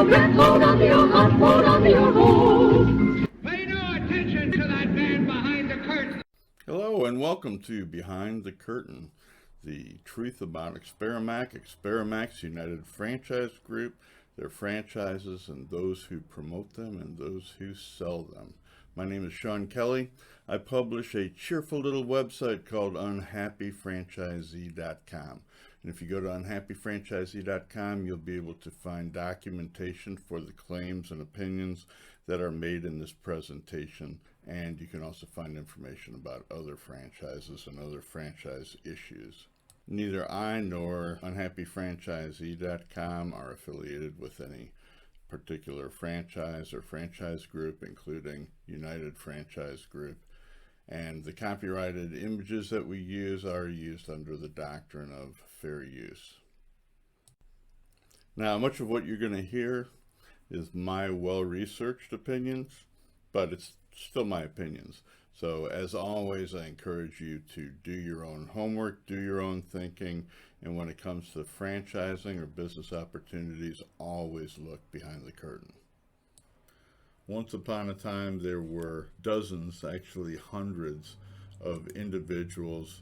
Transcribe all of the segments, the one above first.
your black coat, under your hot coat, under your hose. Pay no attention to that man behind the curtain. Hello and welcome to Behind the Curtain, the truth about Experimac, Experimax United Franchise Group, their franchises and those who promote them and those who sell them. My name is Sean Kelly. I publish a cheerful little website called unhappyfranchisee.com. And if you go to unhappyfranchisee.com, you'll be able to find documentation for the claims and opinions that are made in this presentation. And you can also find information about other franchises and other franchise issues. Neither I nor unhappyfranchisee.com are affiliated with any particular franchise or franchise group, including United Franchise Group. And the copyrighted images that we use are used under the doctrine of fair use. Now, much of what you're going to hear is my well-researched opinions, but it's still my opinions. So as always, I encourage you to do your own homework, do your own thinking, and when it comes to franchising or business opportunities, always look behind the curtain. Once upon a time, there were dozens, actually hundreds, of individuals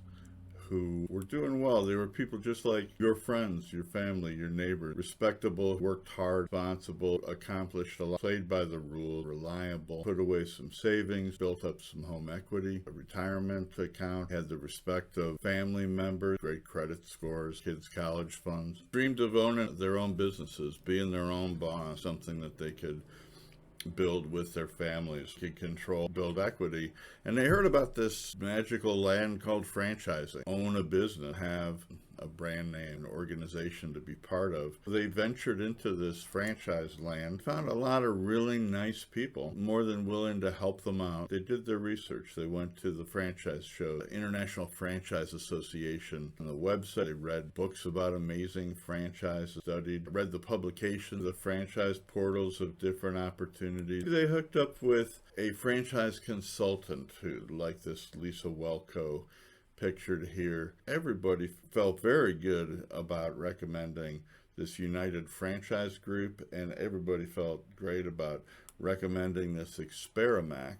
who were doing well. They were people just like your friends, your family, your neighbor, respectable, worked hard, responsible, accomplished a lot, played by the rules, reliable, put away some savings, built up some home equity, a retirement account, had the respect of family members, great credit scores, kids' college funds, dreamed of owning their own businesses, being their own boss, something that they could build with their families, could control, build equity. And they heard about this magical land called franchising. Own a business, have a brand name, an organization to be part of. They ventured into this franchise land, found a lot of really nice people, more than willing to help them out. They did their research. They went to the franchise show, the International Franchise Association, on the website. They read books about amazing franchises, read the publications, the franchise portals of different opportunities. They hooked up with a franchise consultant who, like this Lisa Welko, pictured here. Everybody felt very good about recommending this United Franchise Group, and everybody felt great about recommending this Experimac,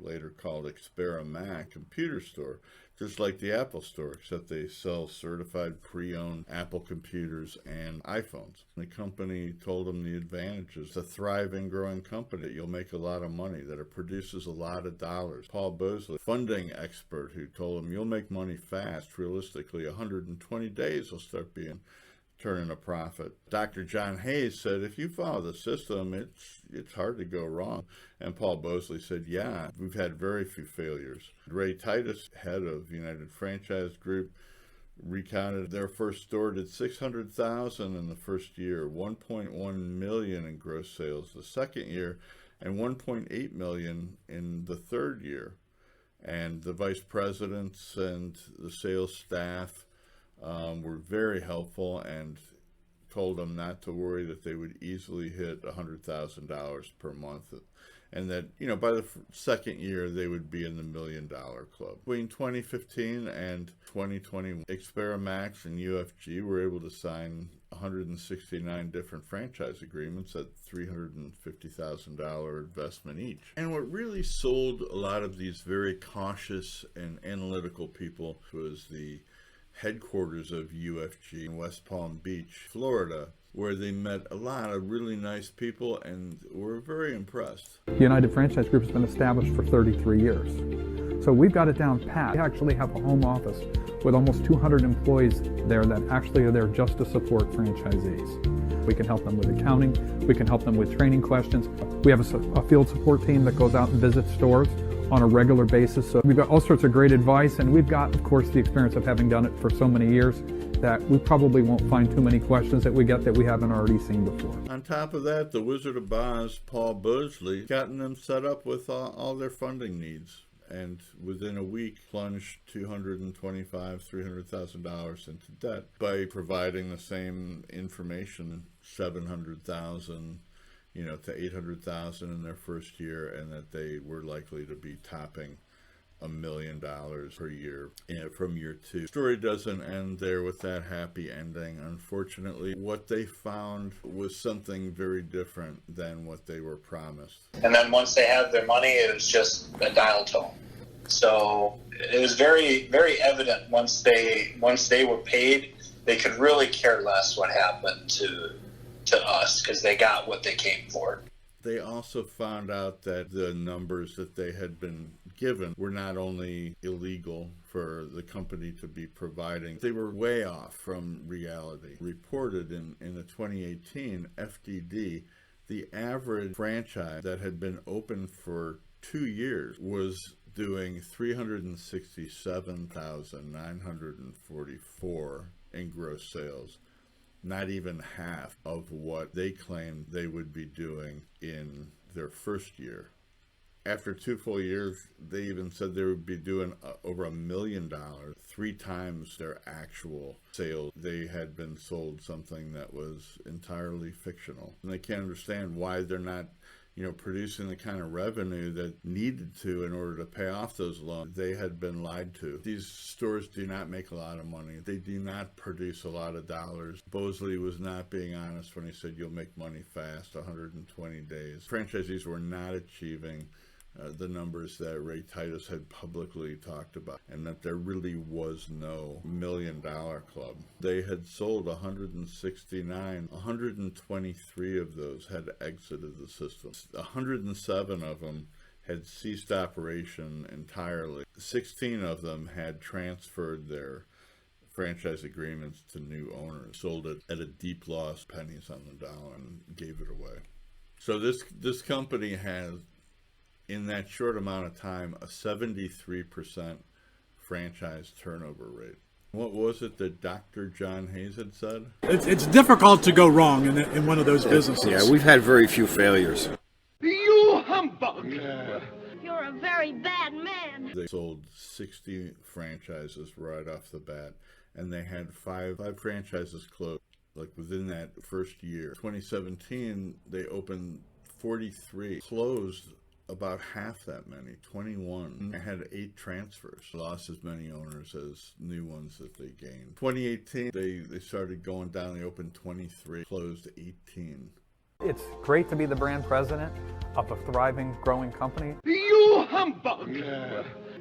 later called Experimac, computer store, just like the Apple store, except they sell certified pre-owned Apple computers and iPhones. The company told them the advantages. It's a thriving, growing company that you'll make a lot of money, that it produces a lot of dollars. Paul Bosley, funding expert, who told them you'll make money fast. Realistically, 120 days will start turning a profit. Dr. John Hayes said, if you follow the system, it's hard to go wrong. And Paul Bosley said, yeah, we've had very few failures. Ray Titus, head of United Franchise Group, recounted their first store did $600,000 in the first year, $1.1 million in gross sales the second year, and $1.8 million in the third year. And the vice presidents and the sales staff were very helpful and told them not to worry, that they would easily hit $100,000 per month, and that, by the second year they would be in the $1 million club. Between 2015 and 2020, Experimax and UFG were able to sign 169 different franchise agreements at $350,000 investment each. And what really sold a lot of these very cautious and analytical people was the headquarters of UFG in West Palm Beach, Florida, where they met a lot of really nice people and were very impressed. United Franchise Group has been established for 33 years. So we've got it down pat. We actually have a home office with almost 200 employees there that actually are there just to support franchisees. We can help them with accounting. We can help them with training questions. We have a field support team that goes out and visits stores on a regular basis. So we've got all sorts of great advice, and we've got, of course, the experience of having done it for so many years that we probably won't find too many questions that we get that we haven't already seen before. On top of that, the Wizard of Oz, Paul Bosley, gotten them set up with all their funding needs, and within a week plunged $225,000, $300,000 into debt by providing the same information, $700,000 to $800,000 in their first year, and that they were likely to be topping $1 million per year from year 2. The story doesn't end there with that happy ending. Unfortunately, what they found was something very different than what they were promised. And then once they had their money, it was just a dial tone. So it was very, very evident once they were paid, they could really care less what happened to us because they got what they came for. They also found out that the numbers that they had been given were not only illegal for the company to be providing, they were way off from reality. Reported in the 2018 FDD, the average franchise that had been open for 2 years was doing $367,944 in gross sales. Not even half of what they claimed they would be doing in their first year. After 2 full years, they even said they would be doing over $1 million, 3 times their actual sales. They had been sold something that was entirely fictional. And they can't understand why they're not producing the kind of revenue that needed to in order to pay off those loans. They had been lied to. These stores do not make a lot of money. They do not produce a lot of dollars. Bosley was not being honest when he said you'll make money fast, 120 days. Franchisees were not achieving the numbers that Ray Titus had publicly talked about, and that there really was no $1 million club. They had sold 169, 123 of those had exited the system. 107 of them had ceased operation entirely. 16 of them had transferred their franchise agreements to new owners, sold it at a deep loss, pennies on the dollar, and gave it away. So this company has, in that short amount of time, a 73% franchise turnover rate. What was it that Dr. John Hayes had said? It's difficult to go wrong in one of those businesses. Yeah, we've had very few failures. You humbug! You're a very bad man. They sold 60 franchises right off the bat, and they had five franchises closed, like within that first year. 2017, they opened 43, closed about half that many, 21. They had 8 transfers, lost as many owners as new ones that they gained. 2018, they started going down. They opened 23, closed 18. It's great to be the brand president of a thriving, growing company. You humbug!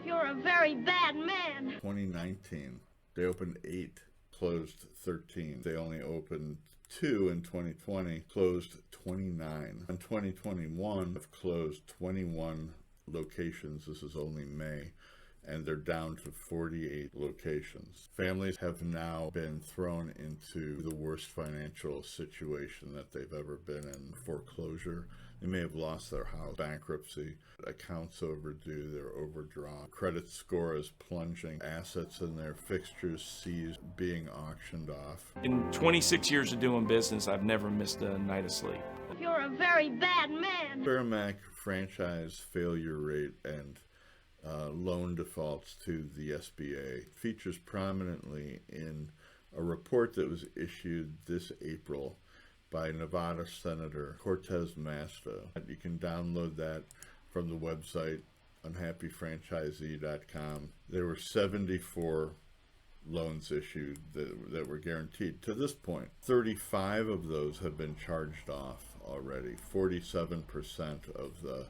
You're a very bad man. 2019, they opened 8, closed 13. They only opened 2 in 2020, closed 29. In 2021, have closed 21 locations. This is only May, and they're down to 48 locations. Families have now been thrown into the worst financial situation that they've ever been in. Foreclosure. They may have lost their house. Bankruptcy. Accounts overdue. They're overdrawn. Credit score is plunging. Assets in their fixtures seized, being auctioned off. In 26 years of doing business, I've never missed a night of sleep. You're a very bad man. Experimac franchise failure rate and loan defaults to the SBA features prominently in a report that was issued this April by Nevada Senator Cortez Masto. You can download that from the website unhappyfranchisee.com. There were 74 loans issued that were guaranteed. To this point, 35 of those have been charged off already, 47% of the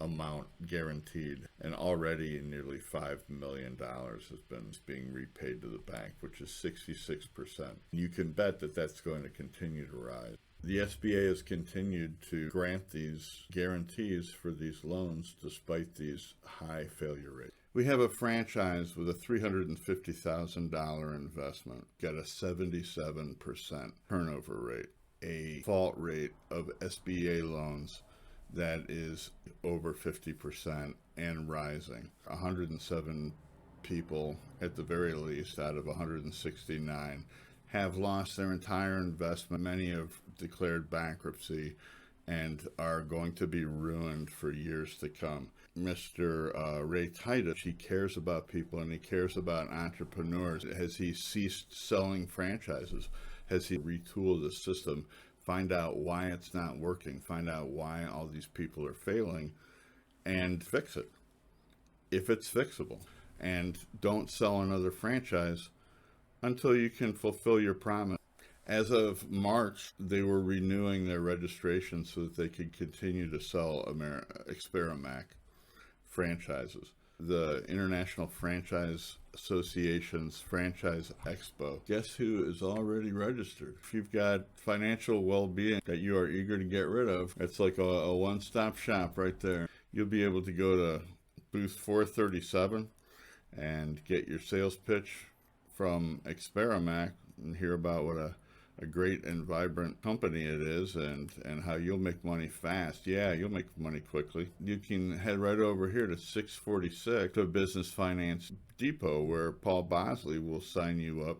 amount guaranteed, and already nearly $5 million has been being repaid to the bank, which is 66%. You can bet that that's going to continue to rise. The SBA has continued to grant these guarantees for these loans despite these high failure rates. We have a franchise with a $350,000 investment, got a 77% turnover rate, a default rate of SBA loans that is over 50% and rising. 107 people at the very least out of 169 have lost their entire investment. Many have declared bankruptcy and are going to be ruined for years to come. Mr. Ray Titus, he cares about people and he cares about entrepreneurs. Has he ceased selling franchises? Has he retooled the system? Find out why it's not working, find out why all these people are failing, and fix it. if it's fixable. And don't sell another franchise until you can fulfill your promise. As of March, they were renewing their registration so that they could continue to sell Experimac franchises. The International Franchise Association's Franchise Expo. Guess who is already registered? If you've got financial well-being that you are eager to get rid of, it's like a one-stop shop right there. You'll be able to go to booth 437 and get your sales pitch from Experimac and hear about what a great and vibrant company it is, and how you'll make money fast. Yeah, you'll make money quickly. You can head right over here to 646 to Business Finance Depot, where Paul Bosley will sign you up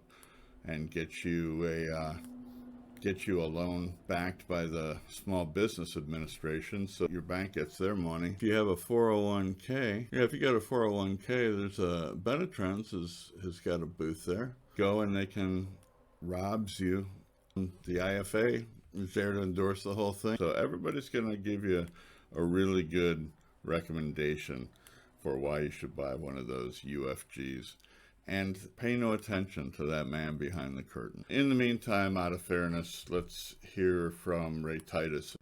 and get you a loan backed by the Small Business Administration, so your bank gets their money. If you have a 401k, if you got a 401k, there's a Benetrends has got a booth there. Go and they can robs you. The IFA is there to endorse the whole thing. So everybody's going to give you a really good recommendation for why you should buy one of those UFGs. And pay no attention to that man behind the curtain. In the meantime, out of fairness, let's hear from Ray Titus.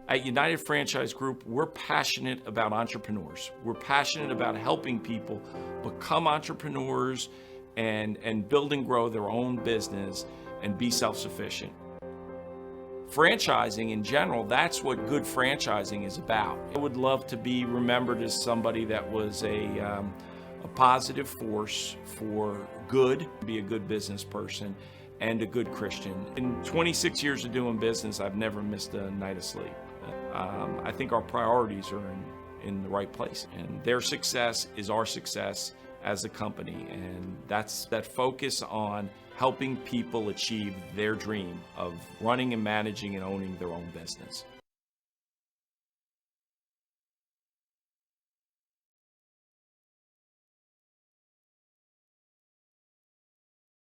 At United Franchise Group, we're passionate about entrepreneurs. We're passionate about helping people become entrepreneurs and build and grow their own business and be self-sufficient. Franchising in general, that's what good franchising is about. I would love to be remembered as somebody that was a positive force for good, be a good business person and a good Christian. In 26 years of doing business, I've never missed a night of sleep. I think our priorities are in the right place, and their success is our success as a company, and that's that focus on helping people achieve their dream of running and managing and owning their own business.